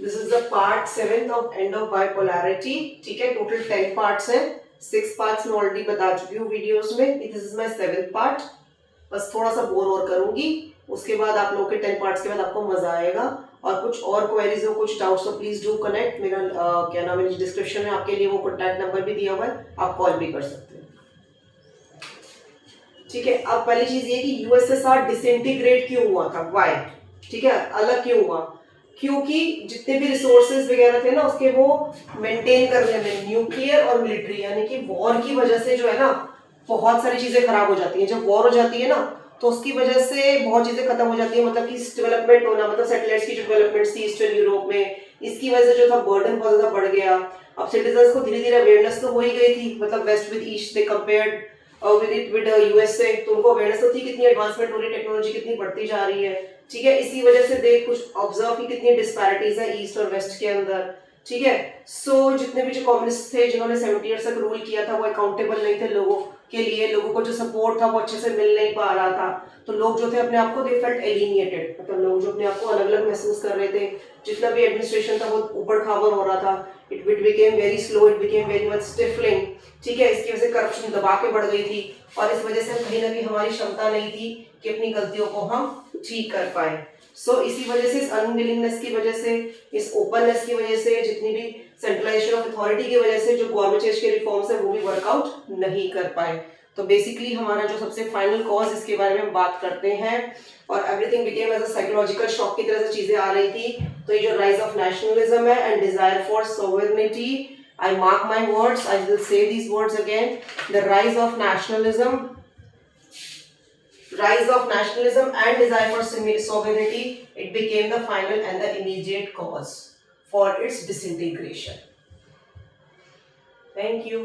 This is the part 7 of end of bipolarity. ठीक है, total 10 parts हैं। 6 parts में ऑलरेडी बता चुकी हूँ वीडियोस में। This is my 7th part. बस थोड़ा सा बोर और करूंगी, उसके बाद आप लोगों के 10 पार्ट्स के बाद आपको मजा आएगा। और कुछ और क्वेरीज हो, कुछ डाउट्स हो, प्लीज डू कनेक्ट। मेरा क्या नाम है, डिस्क्रिप्शन में आपके लिए वो कॉन्टैक्ट नंबर भी दिया हुआ है, आप कॉल भी कर सकते हैं। ठीक है, अब पहली चीज ये कि यूएसएसआर डिसइंटीग्रेट क्यों हुआ था, व्हाई। ठीक है, अलग क्यों हुआ, क्योंकि जितने भी रिसोर्सेज वगैरह थे ना उसके वो मेंटेन करने में न्यूक्लियर और मिलिट्री यानी कि वॉर की वजह से जो है ना बहुत सारी चीजें खराब हो जाती हैं। जब वॉर हो जाती है ना तो उसकी वजह से बहुत चीजें खत्म हो जाती है, मतलब कि डेवलपमेंट होना, मतलब सैटेलाइट्स की जो डेवलपमेंट थी ईस्टर्न यूरोप में, इसकी वजह से जो था बर्डन बहुत ज्यादा बढ़ गया। अब सिटीजन्स को धीरे धीरे अवेयरनेस तो हो ही गई थी, मतलब west with east they compared with USA, तो उनको अवेयरनेस तो थी कितनी एडवांसमेंट हो रही है, टेक्नोलॉजी कितनी बढ़ती जा रही है। ठीक है, इसी वजह से देख कुछ ऑब्जर्व की कितनी डिस्पैरिटीज है ईस्ट और वेस्ट के अंदर। ठीक है, सो जितने भी जो कम्युनिस्ट थे जिन्होंने 70 ईयर्स तक रूल किया था वो अकाउंटेबल नहीं थे लोगों के लिए, लोगों को जो सपोर्ट था वो अच्छे से मिल नहीं पा रहा था। तो लोग जो थे अपने आप को दे फेल्ट एलिनिएटेड, मतलब लोग जो अपने आप को अलग अलग महसूस कर रहे थे। जितना भी एडमिनिस्ट्रेशन था वो ऊबड़ खाबड़ हो रहा था, it became very slow, it became very much stifling. ठीक है, इसकी वजह से करप्शन दबा के बढ़ गई थी और इस वजह से कहीं ना कहीं हमारी क्षमता नहीं थी कि अपनी गलतियों को हम ठीक कर पाए। सो इसी वजह से, इस अनविलिंगनेस की वजह से, इस ओपननेस की वजह से, जितनी भी सेंट्रलाइजेशन ऑफ अथॉरिटी की वजह से जो गवर्नमेंट चेंज के रिफॉर्म्स है वो भी वर्कआउट नहीं कर पाए। तो बेसिकली हमारा जो सबसे फाइनल कॉज, इसके बारे में हम बात करते हैं। और everything became as a psychological shock की तरह से चीजें आ रही थी। तो ये जो राइज ऑफ नेशनलिज्म है and desire for sovereignty, I mark my words, I will say these words again. The rise of nationalism and desire for sovereignty, it became the final and the immediate cause for its disintegration. Thank you.